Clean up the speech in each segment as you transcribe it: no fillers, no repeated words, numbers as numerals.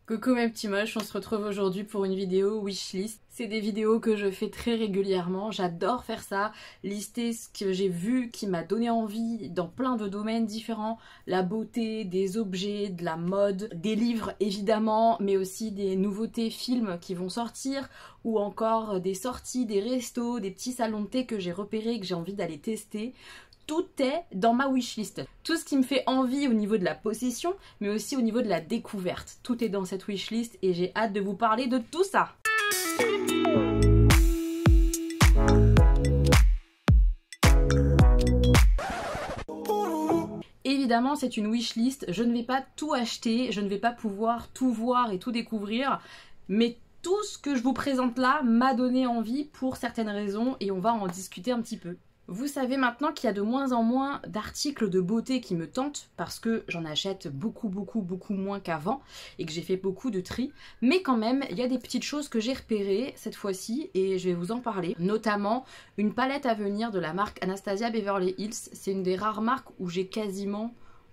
Coucou mes petits moches, on se retrouve aujourd'hui pour une vidéo wishlist. C'est des vidéos que je fais très régulièrement, j'adore faire ça, lister ce que j'ai vu qui m'a donné envie dans plein de domaines différents, la beauté, des objets, de la mode, des livres évidemment, mais aussi des nouveautés films qui vont sortir, ou encore des sorties, des restos, des petits salons de thé que j'ai repérés et que j'ai envie d'aller tester. Tout est dans ma wishlist. Tout ce qui me fait envie au niveau de la possession, mais aussi au niveau de la découverte. Tout est dans cette wishlist et j'ai hâte de vous parler de tout ça. Évidemment, c'est une wishlist. Je ne vais pas tout acheter, je ne vais pas pouvoir tout voir et tout découvrir, mais tout ce que je vous présente là m'a donné envie pour certaines raisons et on va en discuter un petit peu. Vous savez maintenant qu'il y a de moins en moins d'articles de beauté qui me tentent parce que j'en achète beaucoup moins qu'avant et que j'ai fait beaucoup de tri. Mais quand même, il y a des petites choses que j'ai repérées cette fois-ci et je vais vous en parler. Notamment une palette à venir de la marque Anastasia Beverly Hills. C'est une des rares marques où j'ai quasiment...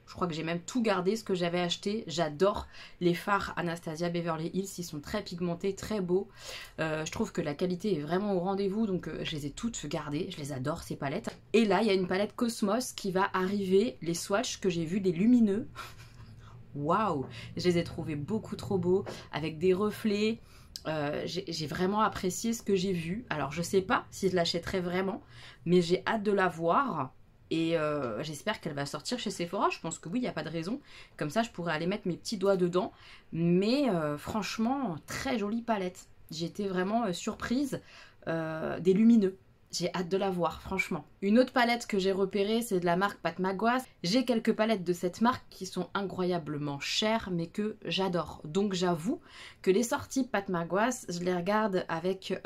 Je crois que j'ai même tout gardé ce que j'avais acheté. J'adore les fards Anastasia Beverly Hills. Ils sont très pigmentés, très beaux. Je trouve que la qualité est vraiment au rendez-vous. Donc je les ai toutes gardées. Je les adore ces palettes. Et là, il y a une palette Cosmos qui va arriver. Les swatchs que j'ai vus, des lumineux. Waouh! Je les ai trouvés beaucoup trop beaux. Avec des reflets. J'ai vraiment apprécié ce que j'ai vu. Alors je sais pas si je l'achèterai vraiment. Mais j'ai hâte de la voir. Et j'espère qu'elle va sortir chez Sephora, je pense que oui, il n'y a pas de raison. Comme ça, je pourrais aller mettre mes petits doigts dedans. Mais franchement, très jolie palette. J'ai été vraiment surprise des lumineux. J'ai hâte de la voir, franchement. Une autre palette que j'ai repérée, c'est de la marque Pat McGrath. J'ai quelques palettes de cette marque qui sont incroyablement chères, mais que j'adore. Donc j'avoue que les sorties Pat McGrath, je les regarde avec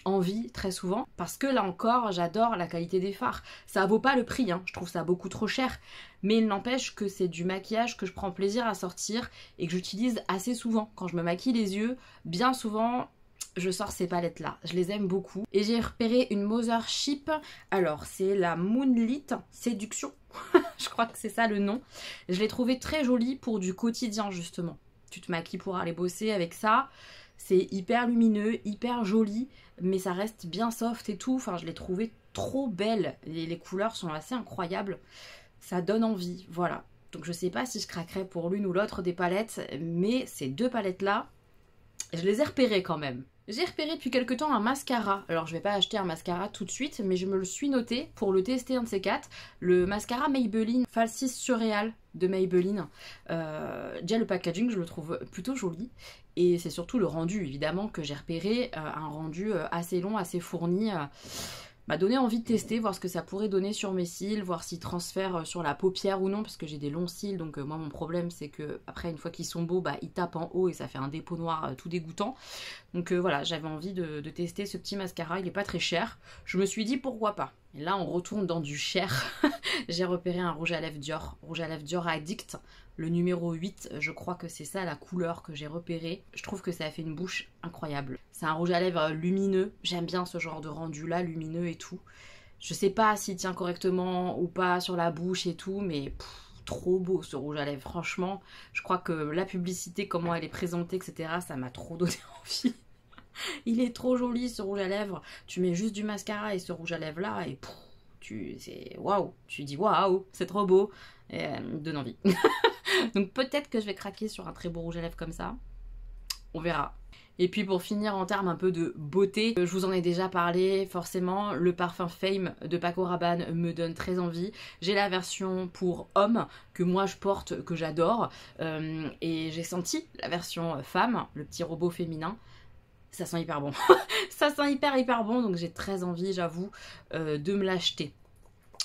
envie très souvent. Parce que là encore, j'adore la qualité des fards. Ça vaut pas le prix, hein. Je trouve ça beaucoup trop cher. Mais il n'empêche que c'est du maquillage que je prends plaisir à sortir et que j'utilise assez souvent. Quand je me maquille les yeux, bien souvent... je sors ces palettes là, je les aime beaucoup. Et j'ai repéré une Mothership, alors c'est la Moonlit Séduction, je crois que c'est ça le nom. Je l'ai trouvée très jolie pour du quotidien justement. Tu te maquilles pour aller bosser avec ça, c'est hyper lumineux, hyper joli, mais ça reste bien soft et tout. Enfin je l'ai trouvée trop belle, les couleurs sont assez incroyables, ça donne envie, voilà. Donc je sais pas si je craquerai pour l'une ou l'autre des palettes, mais ces deux palettes là, je les ai repérées quand même. J'ai repéré depuis quelques temps un mascara. Alors je vais pas acheter un mascara tout de suite, mais je me le suis noté pour le tester un de ces quatre. Le mascara Maybelline Falsies Surreal de Maybelline. Déjà le packaging je le trouve plutôt joli. Et c'est surtout le rendu évidemment que j'ai repéré. Un rendu assez long, assez fourni. M'a donné envie de tester, voir ce que ça pourrait donner sur mes cils, voir s'ils transfèrent sur la paupière ou non, parce que j'ai des longs cils, donc moi mon problème c'est que après une fois qu'ils sont beaux, bah ils tapent en haut et ça fait un dépôt noir tout dégoûtant. Donc voilà, j'avais envie de tester ce petit mascara, il est pas très cher. Je me suis dit pourquoi pas. Et là on retourne dans du cher. J'ai repéré un rouge à lèvres Dior Addict. Le numéro 8, je crois que c'est ça la couleur que j'ai repérée. Je trouve que ça a fait une bouche incroyable. C'est un rouge à lèvres lumineux. J'aime bien ce genre de rendu là, lumineux et tout. Je sais pas s'il tient correctement ou pas sur la bouche et tout, mais trop beau ce rouge à lèvres. Franchement, je crois que la publicité, comment elle est présentée, etc., ça m'a trop donné envie. Il est trop joli ce rouge à lèvres. Tu mets juste du mascara et ce rouge à lèvres là et c'est waouh. Tu dis waouh, c'est trop beau. Et me donne envie. Donc peut-être que je vais craquer sur un très beau rouge à lèvres comme ça. On verra. Et puis pour finir en termes un peu de beauté, je vous en ai déjà parlé, forcément le parfum Fame de Paco Rabanne me donne très envie. J'ai la version pour homme que moi je porte, que j'adore, et j'ai senti la version femme, le petit robot féminin. Ça sent hyper bon. Ça sent hyper bon, donc j'ai très envie, j'avoue, de me l'acheter.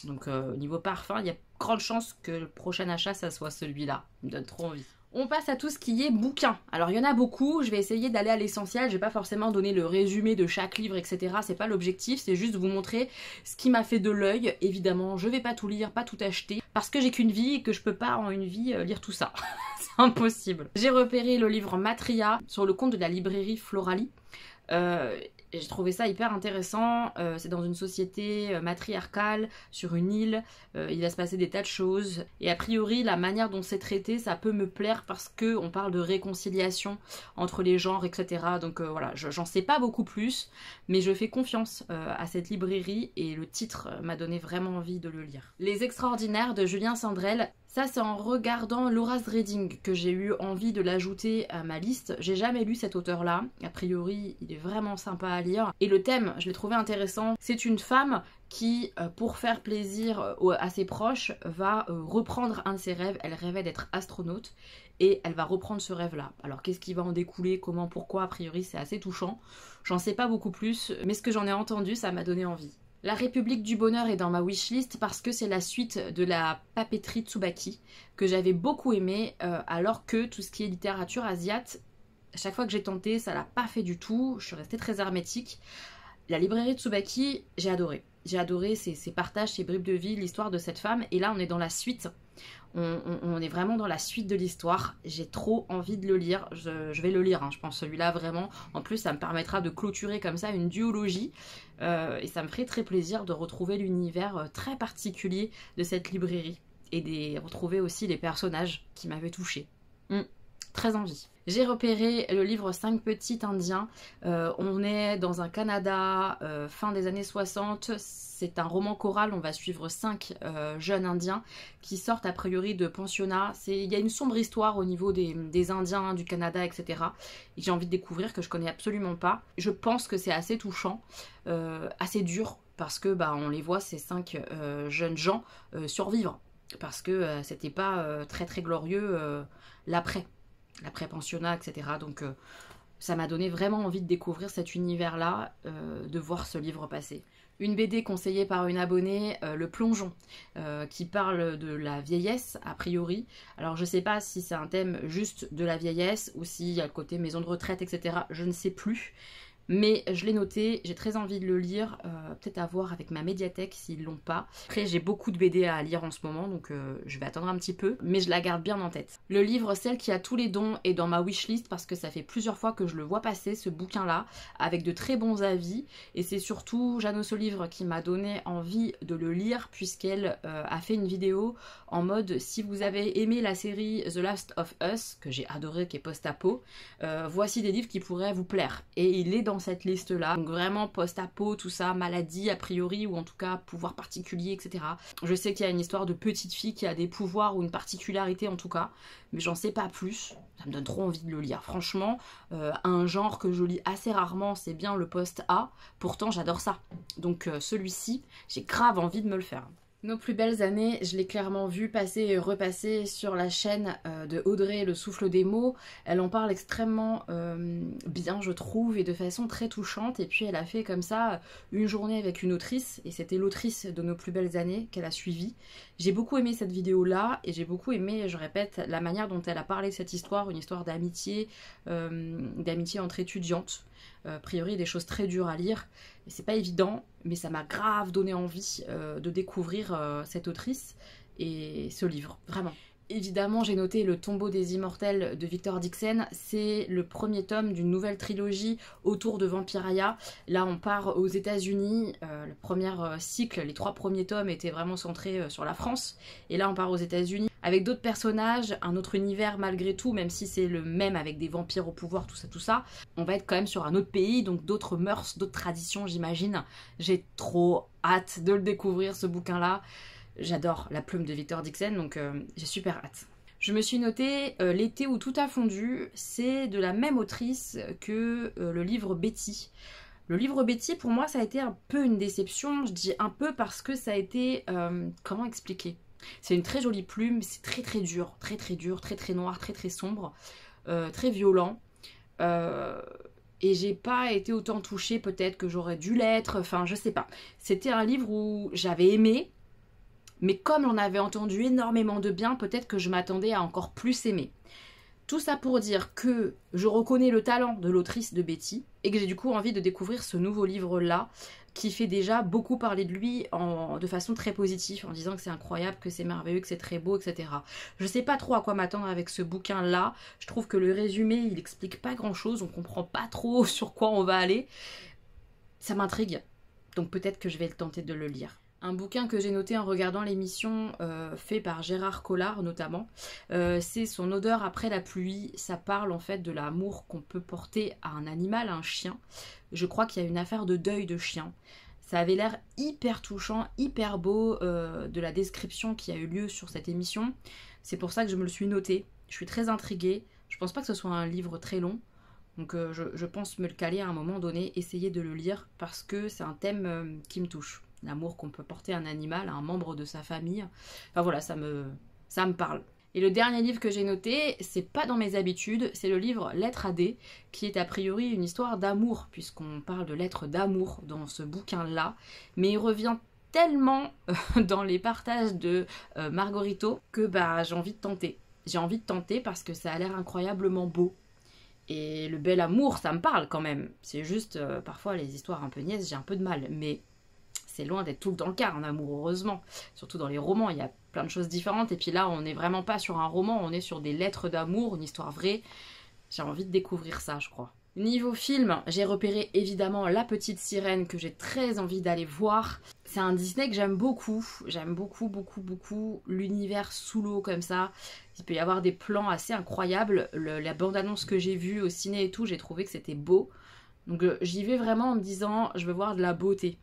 Donc niveau parfum, il y a grande chance que le prochain achat, ça soit celui-là. Il me donne trop envie. On passe à tout ce qui est bouquins. Alors il y en a beaucoup, je vais essayer d'aller à l'essentiel, je vais pas forcément donner le résumé de chaque livre, etc. C'est pas l'objectif, c'est juste vous montrer ce qui m'a fait de l'œil. Évidemment, je vais pas tout lire, pas tout acheter, parce que j'ai qu'une vie et que je peux pas en une vie lire tout ça. C'est impossible. J'ai repéré le livre Matria sur le compte de la librairie Florali. J'ai trouvé ça hyper intéressant, c'est dans une société matriarcale, sur une île, il va se passer des tas de choses, et a priori la manière dont c'est traité, ça peut me plaire parce qu'on parle de réconciliation entre les genres, etc. Donc voilà, j'en sais pas beaucoup plus, mais je fais confiance à cette librairie, et le titre m'a donné vraiment envie de le lire. Les Extraordinaires de Julien Sandrel. Ça, c'est en regardant Laura's Reading que j'ai eu envie de l'ajouter à ma liste. J'ai jamais lu cet auteur-là. A priori, il est vraiment sympa à lire. Et le thème, je l'ai trouvé intéressant. C'est une femme qui, pour faire plaisir à ses proches, va reprendre un de ses rêves. Elle rêvait d'être astronaute et elle va reprendre ce rêve-là. Alors, qu'est-ce qui va en découler, comment, pourquoi? A priori, c'est assez touchant. J'en sais pas beaucoup plus, mais ce que j'en ai entendu, ça m'a donné envie. La République du Bonheur est dans ma wishlist parce que c'est la suite de la papeterie Tsubaki que j'avais beaucoup aimé, alors que tout ce qui est littérature asiate, à chaque fois que j'ai tenté, ça l'a pas fait du tout, je suis restée très hermétique. La librairie Tsubaki, j'ai adoré. J'ai adoré ces partages, ces bribes de vie, l'histoire de cette femme, et là on est dans la suite. On est vraiment dans la suite de l'histoire. J'ai trop envie de le lire. Je vais le lire, hein, je pense, celui-là vraiment. En plus, ça me permettra de clôturer comme ça une duologie. Et ça me ferait très plaisir de retrouver l'univers très particulier de cette librairie. Et de retrouver aussi les personnages qui m'avaient touchée. Très envie. J'ai repéré le livre 5 petits indiens. On est dans un Canada fin des années 60. C'est un roman choral. On va suivre 5 jeunes indiens qui sortent a priori de pensionnat. Il y a une sombre histoire au niveau des Indiens, du Canada, etc. Et j'ai envie de découvrir que je connais absolument pas. Je pense que c'est assez touchant, assez dur, parce que on les voit, ces 5 jeunes gens survivre. Parce que c'était pas très très glorieux l'après-pensionnat, etc. Donc ça m'a donné vraiment envie de découvrir cet univers-là, de voir ce livre passer. Une BD conseillée par une abonnée, Le Plongeon, qui parle de la vieillesse, a priori. Alors je sais pas si c'est un thème juste de la vieillesse, ou s'il y a le côté maison de retraite, etc. Je ne sais plus. Mais je l'ai noté, j'ai très envie de le lire, peut-être à voir avec ma médiathèque s'ils l'ont pas. Après j'ai beaucoup de BD à lire en ce moment, donc je vais attendre un petit peu, mais je la garde bien en tête. Le livre Celle qui a tous les dons est dans ma wishlist parce que ça fait plusieurs fois que je le vois passer, ce bouquin-là, avec de très bons avis, et c'est surtout Jeanne Solive qui m'a donné envie de le lire, puisqu'elle a fait une vidéo en mode si vous avez aimé la série The Last of Us, que j'ai adoré, qui est post-apo, voici des livres qui pourraient vous plaire. Et il est dans cette liste là, donc vraiment post-apo, tout ça, maladie a priori, ou en tout cas pouvoir particulier, etc. Je sais qu'il y a une histoire de petite fille qui a des pouvoirs, ou une particularité en tout cas, mais j'en sais pas plus. Ça me donne trop envie de le lire, franchement. Un genre que je lis assez rarement, c'est bien le post-A, pourtant j'adore ça. Donc celui-ci, j'ai grave envie de me le faire. Nos plus belles années, je l'ai clairement vu passer et repasser sur la chaîne de Audrey, Le Souffle des mots. Elle en parle extrêmement bien, je trouve, et de façon très touchante. Et puis elle a fait comme ça une journée avec une autrice, et c'était l'autrice de Nos plus belles années qu'elle a suivie. J'ai beaucoup aimé cette vidéo-là, et j'ai beaucoup aimé, je répète, la manière dont elle a parlé de cette histoire, une histoire d'amitié entre étudiantes. A priori des choses très dures à lire, et c'est pas évident, mais ça m'a grave donné envie de découvrir cette autrice et ce livre, vraiment. Évidemment, j'ai noté Le Tombeau des Immortels de Victor Dixon. C'est le premier tome d'une nouvelle trilogie autour de Vampiraya. Là, on part aux États-Unis. Le premier cycle, les 3 premiers tomes étaient vraiment centrés sur la France. Et là, on part aux États-Unis avec d'autres personnages, un autre univers malgré tout, même si c'est le même avec des vampires au pouvoir, tout ça, tout ça. On va être quand même sur un autre pays, donc d'autres mœurs, d'autres traditions, j'imagine. J'ai trop hâte de le découvrir, ce bouquin-là. J'adore la plume de Victor Dixon, donc j'ai super hâte. Je me suis noté L'été où tout a fondu, c'est de la même autrice que le livre Betty. Le livre Betty, pour moi, ça a été un peu une déception. Je dis un peu parce que ça a été... comment expliquer ? C'est une très jolie plume, mais c'est très très dur, très très dur, très très noir, très très sombre, très violent. Et j'ai pas été autant touchée peut-être que j'aurais dû l'être, enfin je sais pas. C'était un livre où j'avais aimé, mais comme on avait entendu énormément de bien, peut-être que je m'attendais à encore plus aimer. Tout ça pour dire que je reconnais le talent de l'autrice de Betty, et que j'ai du coup envie de découvrir ce nouveau livre-là, qui fait déjà beaucoup parler de lui de façon très positive, en disant que c'est incroyable, que c'est merveilleux, que c'est très beau, etc. Je sais pas trop à quoi m'attendre avec ce bouquin-là. Je trouve que le résumé, il explique pas grand-chose, on comprend pas trop sur quoi on va aller. ça m'intrigue. Donc peut-être que je vais tenter de le lire. Un bouquin que j'ai noté en regardant l'émission fait par Gérard Collard notamment, c'est Son odeur après la pluie. Ça parle en fait de l'amour qu'on peut porter à un animal, à un chien. Je crois qu'il y a une affaire de deuil de chien. Ça avait l'air hyper touchant, hyper beau de la description qui a eu lieu sur cette émission. C'est pour ça que je me le suis noté. Je suis très intriguée. Je pense pas que ce soit un livre très long. Donc je pense me le caler à un moment donné, essayer de le lire parce que c'est un thème qui me touche. L'amour qu'on peut porter à un animal, à un membre de sa famille. Enfin voilà, ça me parle. Et le dernier livre que j'ai noté, c'est pas dans mes habitudes, c'est le livre Lettre à D, qui est a priori une histoire d'amour, puisqu'on parle de lettres d'amour dans ce bouquin-là. Mais il revient tellement dans les partages de Margarito que j'ai envie de tenter. J'ai envie de tenter parce que ça a l'air incroyablement beau. Et le bel amour, ça me parle quand même. C'est juste, parfois les histoires un peu niaises, j'ai un peu de mal. Mais c'est loin d'être tout le temps le cas en amour, heureusement. Surtout dans les romans, il y a plein de choses différentes. Et puis là, on n'est vraiment pas sur un roman, on est sur des lettres d'amour, une histoire vraie. J'ai envie de découvrir ça, je crois. Niveau film, j'ai repéré évidemment La Petite Sirène que j'ai très envie d'aller voir. C'est un Disney que j'aime beaucoup. J'aime beaucoup, beaucoup, beaucoup l'univers sous l'eau comme ça. Il peut y avoir des plans assez incroyables. La bande-annonce que j'ai vue au ciné et tout, j'ai trouvé que c'était beau. Donc j'y vais vraiment en me disant, je veux voir de la beauté.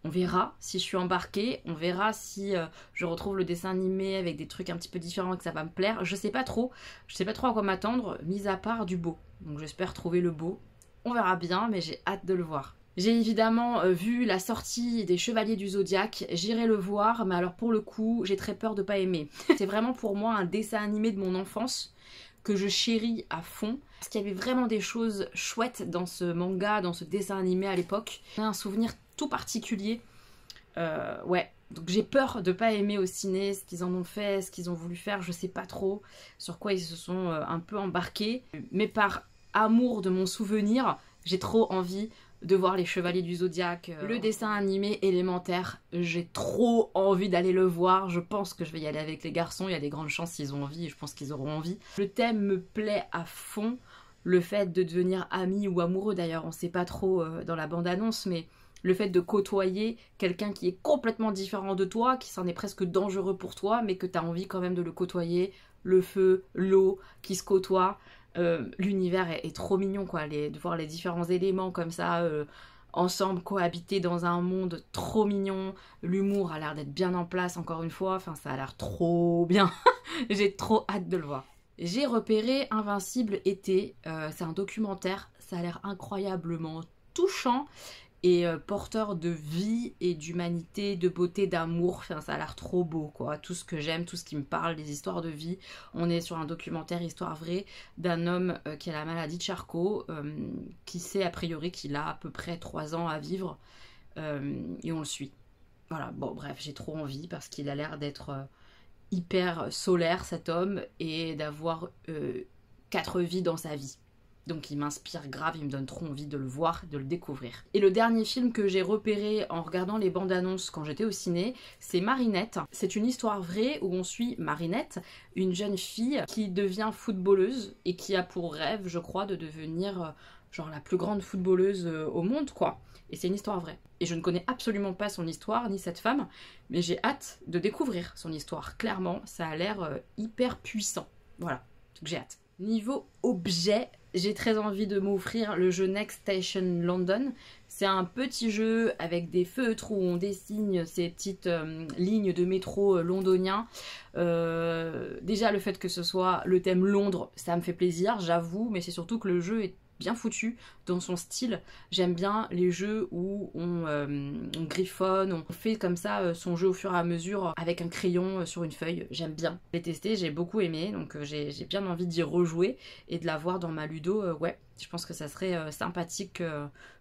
On verra si je suis embarquée, on verra si je retrouve le dessin animé avec des trucs un petit peu différents et que ça va me plaire. Je sais pas trop à quoi m'attendre, mis à part du beau. Donc j'espère trouver le beau. On verra bien, mais j'ai hâte de le voir. J'ai évidemment vu la sortie des Chevaliers du Zodiaque, j'irai le voir, mais alors pour le coup, j'ai très peur de pas aimer. C'est vraiment pour moi un dessin animé de mon enfance que je chéris à fond. Parce qu'il y avait vraiment des choses chouettes dans ce manga, dans ce dessin animé à l'époque. J'ai un souvenir tout particulier. Ouais, donc j'ai peur de pas aimer au ciné ce qu'ils en ont fait, ce qu'ils ont voulu faire, je sais pas trop sur quoi ils se sont un peu embarqués. Mais par amour de mon souvenir, j'ai trop envie de voir les Chevaliers du Zodiaque, le dessin animé élémentaire. J'ai trop envie d'aller le voir. Je pense que je vais y aller avec les garçons. Il y a des grandes chances s'ils ont envie. Je pense qu'ils auront envie. Le thème me plaît à fond. Le fait de devenir amis ou amoureux, d'ailleurs, on sait pas trop dans la bande-annonce, mais le fait de côtoyer quelqu'un qui est complètement différent de toi, qui s'en est presque dangereux pour toi, mais que tu as envie quand même de le côtoyer. Le feu, l'eau qui se côtoient. L'univers est trop mignon, quoi. De voir les différents éléments comme ça ensemble cohabiter dans un monde trop mignon. L'humour a l'air d'être bien en place encore une fois, enfin ça a l'air trop bien. J'ai trop hâte de le voir. J'ai repéré Invincible été, c'est un documentaire, ça a l'air incroyablement touchant et porteur de vie et d'humanité, de beauté, d'amour. Enfin, ça a l'air trop beau, quoi. Tout ce que j'aime, tout ce qui me parle, les histoires de vie. On est sur un documentaire, histoire vraie, d'un homme qui a la maladie de Charcot, qui sait a priori qu'il a à peu près 3 ans à vivre, et on le suit. Voilà, bon, bref, j'ai trop envie parce qu'il a l'air d'être hyper solaire, cet homme, et d'avoir 4 vies dans sa vie. Donc il m'inspire grave, il me donne trop envie de le voir, de le découvrir. Et le dernier film que j'ai repéré en regardant les bandes annonces quand j'étais au ciné, c'est Marinette. C'est une histoire vraie où on suit Marinette, une jeune fille qui devient footballeuse et qui a pour rêve, je crois, de devenir genre la plus grande footballeuse au monde, quoi. Et c'est une histoire vraie. Et je ne connais absolument pas son histoire, ni cette femme, mais j'ai hâte de découvrir son histoire. Clairement, ça a l'air hyper puissant. Voilà, donc j'ai hâte. Niveau objet, j'ai très envie de m'offrir le jeu Next Station London. C'est un petit jeu avec des feutres où on dessine ces petites lignes de métro londoniens. Déjà le fait que ce soit le thème Londres, ça me fait plaisir, j'avoue, mais c'est surtout que le jeu est bien foutu dans son style. J'aime bien les jeux où on griffonne, on fait comme ça son jeu au fur et à mesure avec un crayon sur une feuille. J'aime bien. J'ai testé, j'ai beaucoup aimé, donc j'ai bien envie d'y rejouer et de l'avoir dans ma ludo. Ouais, je pense que ça serait sympathique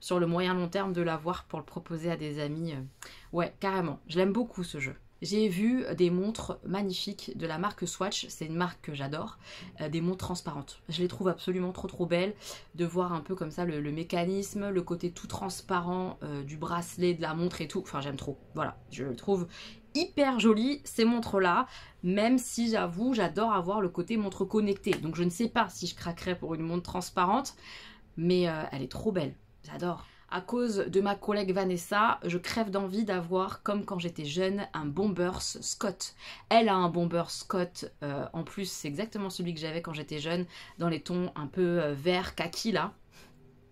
sur le moyen long terme de l'avoir pour le proposer à des amis. Ouais, carrément. Je l'aime beaucoup ce jeu. J'ai vu des montres magnifiques de la marque Swatch, c'est une marque que j'adore, des montres transparentes. Je les trouve absolument trop belles, de voir un peu comme ça le mécanisme, le côté tout transparent du bracelet, de la montre et tout, enfin j'aime trop, voilà, je le trouve hyper joli ces montres-là, même si j'avoue, j'adore avoir le côté montre connectée, donc je ne sais pas si je craquerais pour une montre transparente, mais elle est trop belle, j'adore. À cause de ma collègue Vanessa, je crève d'envie d'avoir, comme quand j'étais jeune, un Bombers Scott. Elle a un Bombers Scott, en plus c'est exactement celui que j'avais quand j'étais jeune, dans les tons un peu vert kaki là.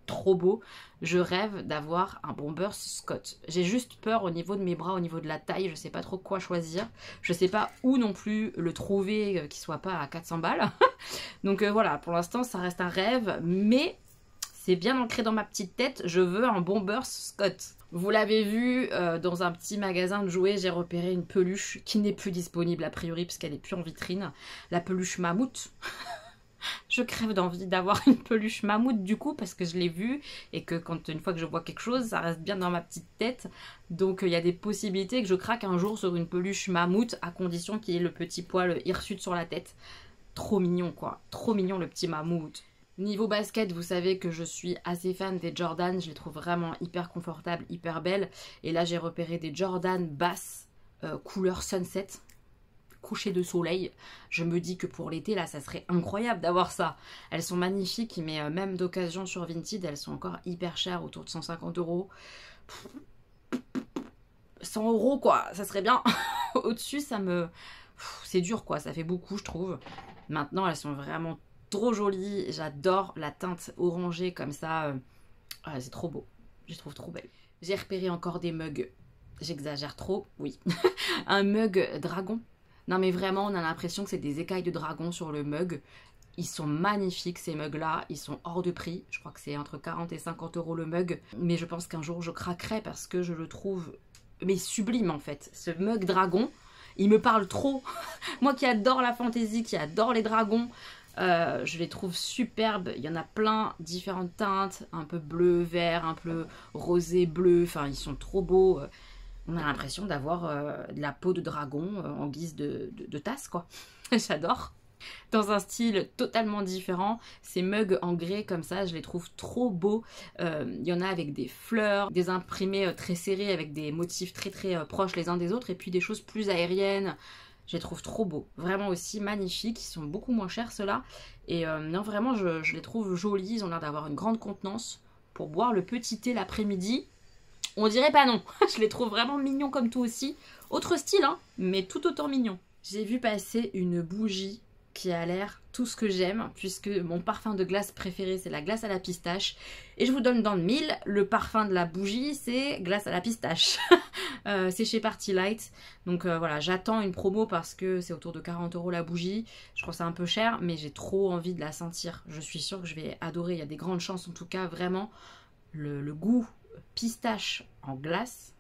Trop beau. Je rêve d'avoir un Bombers Scott. J'ai juste peur au niveau de mes bras, au niveau de la taille, je sais pas trop quoi choisir. Je sais pas où non plus le trouver, qui soit pas à 400 balles. Donc voilà, pour l'instant ça reste un rêve, mais... c'est bien ancré dans ma petite tête, je veux un Bombers Scott. Vous l'avez vu, dans un petit magasin de jouets, j'ai repéré une peluche qui n'est plus disponible a priori parce qu'elle n'est plus en vitrine. La peluche mammouth. Je crève d'envie d'avoir une peluche mammouth du coup parce que je l'ai vue et que une fois que je vois quelque chose, ça reste bien dans ma petite tête. Donc il y a des possibilités que je craque un jour sur une peluche mammouth à condition qu'il y ait le petit poil hirsute sur la tête. Trop mignon quoi, trop mignon le petit mammouth. Niveau basket, vous savez que je suis assez fan des Jordan, je les trouve vraiment hyper confortables, hyper belles. Et là j'ai repéré des Jordan basses, couleur sunset, coucher de soleil. Je me dis que pour l'été là ça serait incroyable d'avoir ça. Elles sont magnifiques mais même d'occasion sur Vinted, elles sont encore hyper chères, autour de 150 €. 100 € quoi, ça serait bien. Au-dessus ça me... c'est dur quoi, ça fait beaucoup je trouve. Maintenant elles sont vraiment trop jolie, j'adore la teinte orangée comme ça, c'est trop beau, je les trouve trop belle. J'ai repéré encore des mugs, j'exagère trop, oui, un mug dragon. Non mais vraiment on a l'impression que c'est des écailles de dragon sur le mug, ils sont magnifiques ces mugs là, ils sont hors de prix, je crois que c'est entre 40 et 50 € le mug, mais je pense qu'un jour je craquerai parce que je le trouve, mais sublime en fait, ce mug dragon, il me parle trop, moi qui adore la fantaisie, qui adore les dragons. Je les trouve superbes, il y en a plein, différentes teintes, un peu bleu, vert, un peu rosé, bleu, enfin ils sont trop beaux. On a l'impression d'avoir de la peau de dragon en guise de tasse quoi, j'adore. Dans un style totalement différent, ces mugs en grès comme ça, je les trouve trop beaux. Il y en a avec des fleurs, des imprimés très serrés avec des motifs très proches les uns des autres et puis des choses plus aériennes. Je les trouve trop beaux, vraiment aussi magnifiques, ils sont beaucoup moins chers ceux-là. Et non vraiment je les trouve jolis, ils ont l'air d'avoir une grande contenance pour boire le petit thé l'après-midi. On dirait pas non, je les trouve vraiment mignons comme tout aussi. Autre style hein, mais tout autant mignon. J'ai vu passer une bougie qui a l'air tout ce que j'aime, puisque mon parfum de glace préféré c'est la glace à la pistache. Et je vous donne dans le mille, le parfum de la bougie c'est glace à la pistache. C'est chez Party Light, donc voilà, j'attends une promo parce que c'est autour de 40 € la bougie. Je trouve ça un peu cher, mais j'ai trop envie de la sentir. Je suis sûre que je vais adorer, il y a des grandes chances en tout cas, vraiment. Le goût pistache en glace,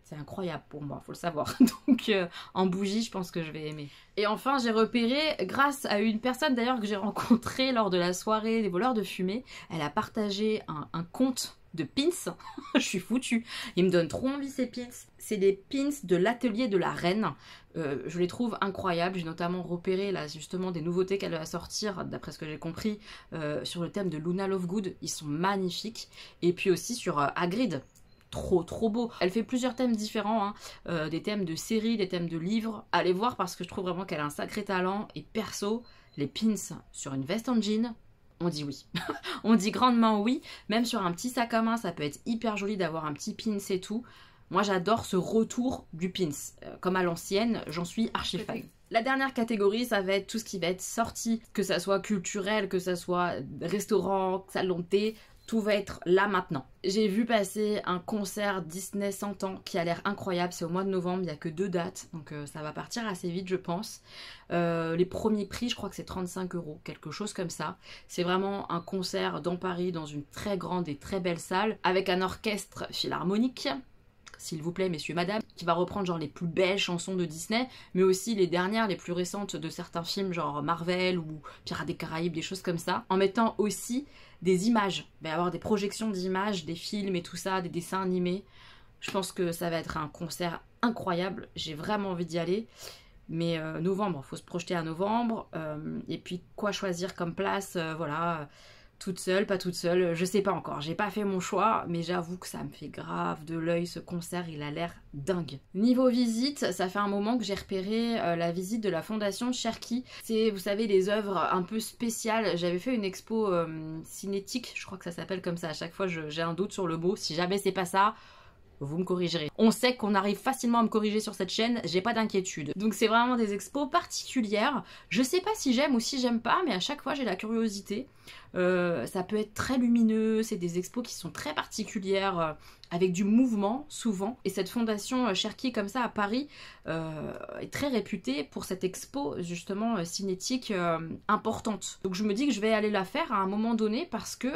c'est incroyable pour moi, faut le savoir. Donc en bougie, je pense que je vais aimer. Et enfin, j'ai repéré, grâce à une personne d'ailleurs que j'ai rencontrée lors de la soirée des voleurs de fumée, elle a partagé un compte de pins. Je suis foutue. Il me donne trop envie ces pins. C'est des pins de l'atelier de la reine. Je les trouve incroyables. J'ai notamment repéré là justement des nouveautés qu'elle va sortir, d'après ce que j'ai compris, sur le thème de Luna Lovegood. Ils sont magnifiques. Et puis aussi sur Hagrid. Trop beau. Elle fait plusieurs thèmes différents, hein. Des thèmes de séries, des thèmes de livres. Allez voir parce que je trouve vraiment qu'elle a un sacré talent. Et perso, les pins sur une veste en jean, on dit oui. On dit grandement oui. Même sur un petit sac à main, ça peut être hyper joli d'avoir un petit pins et tout. Moi, j'adore ce retour du pins. Comme à l'ancienne, j'en suis archi fan. La dernière catégorie, ça va être tout ce qui va être sorti, que ça soit culturel, que ça soit restaurant, salon de thé. Tout va être là maintenant. J'ai vu passer un concert Disney 100 ans qui a l'air incroyable. C'est au mois de novembre, il n'y a que 2 dates. Donc ça va partir assez vite je pense. Les premiers prix, je crois que c'est 35 €, quelque chose comme ça. C'est vraiment un concert dans Paris, dans une très grande et très belle salle, avec un orchestre philharmonique. S'il vous plaît, messieurs, madame, qui va reprendre genre les plus belles chansons de Disney, mais aussi les dernières, les plus récentes de certains films, genre Marvel ou Pirates des Caraïbes, des choses comme ça, en mettant aussi des images. Il va y avoir des projections d'images, des films et tout ça, des dessins animés. Je pense que ça va être un concert incroyable, j'ai vraiment envie d'y aller. Mais novembre, il faut se projeter à novembre. Et puis quoi choisir comme place, voilà. Toute seule, pas toute seule, je sais pas encore, j'ai pas fait mon choix, mais j'avoue que ça me fait grave de l'œil, ce concert, il a l'air dingue. Niveau visite, ça fait un moment que j'ai repéré la visite de la fondation Cherki. C'est, vous savez, les œuvres un peu spéciales. J'avais fait une expo cinétique, je crois que ça s'appelle comme ça, à chaque fois j'ai un doute sur le mot, si jamais c'est pas ça, vous me corrigerez. On sait qu'on arrive facilement à me corriger sur cette chaîne, j'ai pas d'inquiétude. Donc c'est vraiment des expos particulières. Je sais pas si j'aime ou si j'aime pas, mais à chaque fois j'ai la curiosité. Ça peut être très lumineux, c'est des expos qui sont très particulières, avec du mouvement souvent. Et cette fondation Cherki comme ça à Paris est très réputée pour cette expo justement cinétique importante. Donc je me dis que je vais aller la faire à un moment donné parce que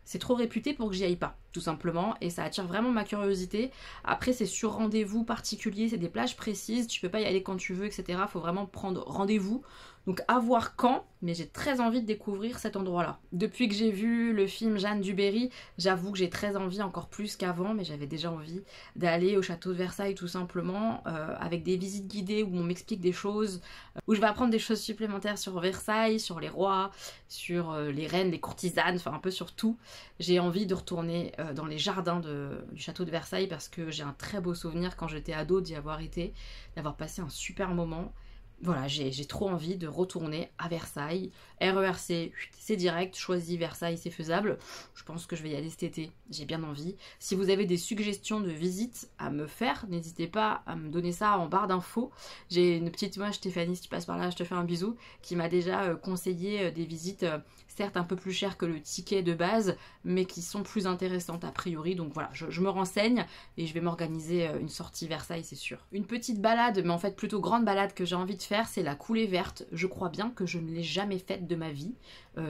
c'est trop réputé pour que j'y aille pas, tout simplement, et ça attire vraiment ma curiosité. Après, c'est sur rendez-vous particulier, c'est des plages précises, tu peux pas y aller quand tu veux, etc. Faut vraiment prendre rendez-vous. Donc à voir quand, mais j'ai très envie de découvrir cet endroit-là. Depuis que j'ai vu le film Jeanne du Berry, j'avoue que j'ai très envie, encore plus qu'avant, mais j'avais déjà envie d'aller au château de Versailles tout simplement, avec des visites guidées où on m'explique des choses, où je vais apprendre des choses supplémentaires sur Versailles, sur les rois, sur les reines, les courtisanes, enfin un peu sur tout. J'ai envie de retourner dans les jardins du château de Versailles parce que j'ai un très beau souvenir quand j'étais ado d'y avoir été, d'avoir passé un super moment. Voilà, j'ai trop envie de retourner à Versailles. RERC, c'est direct, choisis Versailles, c'est faisable. Je pense que je vais y aller cet été, j'ai bien envie. Si vous avez des suggestions de visites à me faire, n'hésitez pas à me donner ça en barre d'infos. J'ai une petite image, Stéphanie, si tu passes par là, je te fais un bisou, qui m'a déjà conseillé des visites, certes un peu plus chères que le ticket de base, mais qui sont plus intéressantes a priori. Donc voilà, je me renseigne et je vais m'organiser une sortie Versailles, c'est sûr. Une petite balade, mais en fait plutôt grande balade que j'ai envie de faire, c'est la coulée verte. Je crois bien que je ne l'ai jamais faite de ma vie.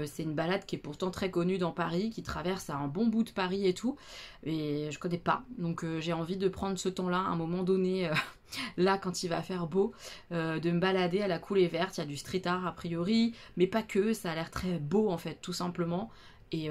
C'est une balade qui est pourtant très connue dans Paris, qui traverse un bon bout de Paris et tout, et je connais pas. Donc j'ai envie de prendre ce temps-là, à un moment donné, là quand il va faire beau, de me balader à la coulée verte. Il y a du street art a priori, mais pas que, ça a l'air très beau en fait, tout simplement, et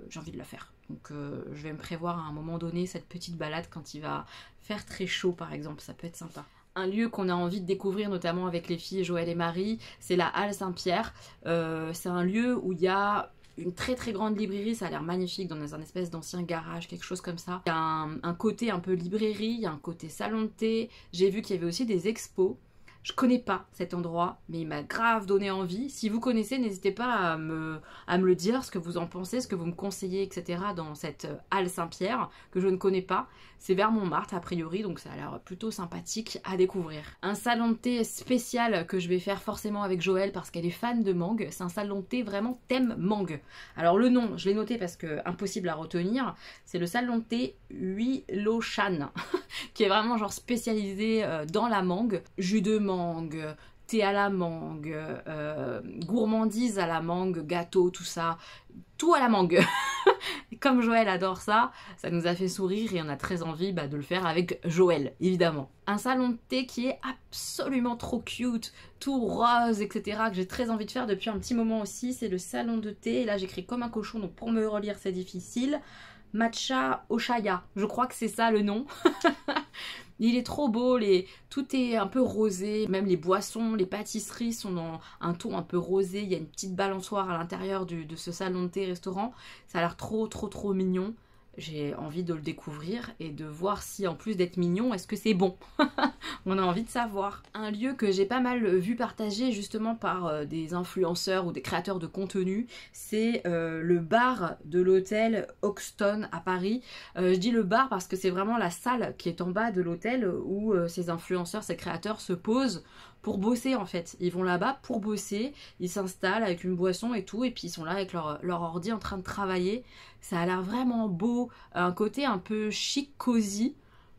j'ai envie de la faire. Donc je vais me prévoir à un moment donné cette petite balade quand il va faire très chaud par exemple, ça peut être sympa. Un lieu qu'on a envie de découvrir, notamment avec les filles Joël et Marie, c'est la Halle Saint-Pierre. C'est un lieu où il y a une très très grande librairie, ça a l'air magnifique, dans un espèce d'ancien garage, quelque chose comme ça. Il y a un côté un peu librairie, il y a un côté salon de thé. J'ai vu qu'il y avait aussi des expos. Je connais pas cet endroit, mais il m'a grave donné envie. Si vous connaissez, n'hésitez pas à me le dire, ce que vous en pensez, ce que vous me conseillez, etc. dans cette Halle Saint-Pierre, que je ne connais pas. C'est vers Montmartre, a priori, donc ça a l'air plutôt sympathique à découvrir. Un salon de thé spécial que je vais faire forcément avec Joël, parce qu'elle est fan de mangue. C'est un salon de thé vraiment thème mangue. Alors le nom, je l'ai noté parce que impossible à retenir. C'est le salon de thé Huilochan, qui est vraiment genre spécialisé dans la mangue. Jus de mangue, thé à la mangue, gourmandise à la mangue, gâteau, tout ça, tout à la mangue. Et comme Joël adore ça, ça nous a fait sourire et on a très envie de le faire avec Joël, évidemment. Un salon de thé qui est absolument trop cute, tout rose, etc., que j'ai très envie de faire depuis un petit moment aussi, c'est le salon de thé. Et là j'écris comme un cochon, donc pour me relire c'est difficile. Matcha Oshaya, je crois que c'est ça le nom. Il est trop beau, tout est un peu rosé, même les boissons, les pâtisseries sont dans un ton un peu rosé, il y a une petite balançoire à l'intérieur de ce salon de thé restaurant, ça a l'air trop mignon. J'ai envie de le découvrir et de voir si en plus d'être mignon, est-ce que c'est bon. On a envie de savoir. Un lieu que j'ai pas mal vu partager justement par des influenceurs ou des créateurs de contenu, c'est le bar de l'hôtel Hoxton à Paris. Je dis le bar parce que c'est vraiment la salle qui est en bas de l'hôtel où ces influenceurs, ces créateurs se posent pour bosser en fait. Ils vont là-bas pour bosser, ils s'installent avec une boisson et tout, et puis ils sont là avec leur ordi en train de travailler. Ça a l'air vraiment beau, un côté un peu chic, cosy.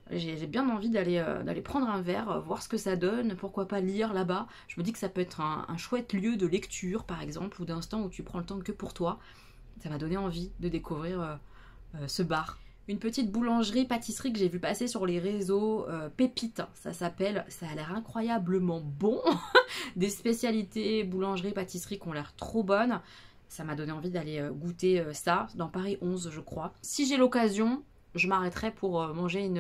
J'ai bien envie d'aller prendre un verre, voir ce que ça donne, pourquoi pas lire là-bas. Je me dis que ça peut être un chouette lieu de lecture par exemple, ou d'instant où tu prends le temps que pour toi. Ça m'a donné envie de découvrir ce bar. Une petite boulangerie-pâtisserie que j'ai vu passer sur les réseaux, Pépite, ça s'appelle, ça a l'air incroyablement bon. Des spécialités boulangerie-pâtisserie qui ont l'air trop bonnes. Ça m'a donné envie d'aller goûter ça, dans Paris 11 je crois. Si j'ai l'occasion, je m'arrêterai pour manger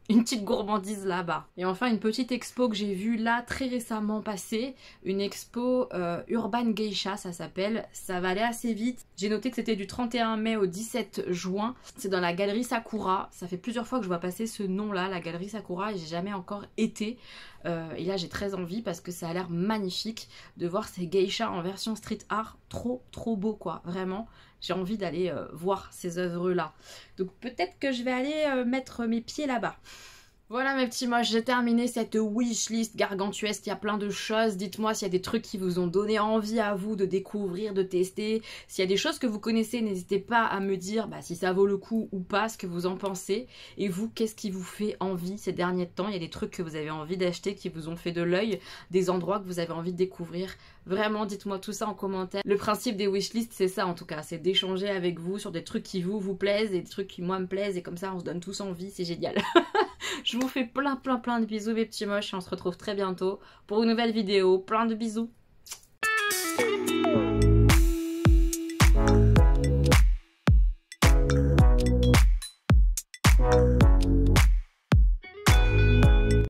une petite gourmandise là-bas. Et enfin une petite expo que j'ai vue là très récemment passer, une expo Urban Geisha ça s'appelle, ça va aller assez vite. J'ai noté que c'était du 31 mai au 17 juin, c'est dans la galerie Sakura, ça fait plusieurs fois que je vois passer ce nom là, la galerie Sakura, et j'ai jamais encore été. Et là j'ai très envie parce que ça a l'air magnifique de voir ces geishas en version street art, trop beau quoi, vraiment. J'ai envie d'aller voir ces œuvres là. Donc peut-être que je vais aller mettre mes pieds là-bas. Voilà mes petits moches, j'ai terminé cette wishlist gargantuesque, il y a plein de choses. Dites-moi s'il y a des trucs qui vous ont donné envie à vous de découvrir, de tester. S'il y a des choses que vous connaissez, n'hésitez pas à me dire si ça vaut le coup ou pas, ce que vous en pensez. Et vous, qu'est-ce qui vous fait envie ces derniers temps? Il y a des trucs que vous avez envie d'acheter, qui vous ont fait de l'œil, des endroits que vous avez envie de découvrir. Vraiment, dites-moi tout ça en commentaire. Le principe des wishlists, c'est ça en tout cas, c'est d'échanger avec vous sur des trucs qui vous plaisent et des trucs qui moi me plaisent. Et comme ça, on se donne tous envie, c'est génial. Je vous fais plein de bisous mes petits moches et on se retrouve très bientôt pour une nouvelle vidéo. Plein de bisous.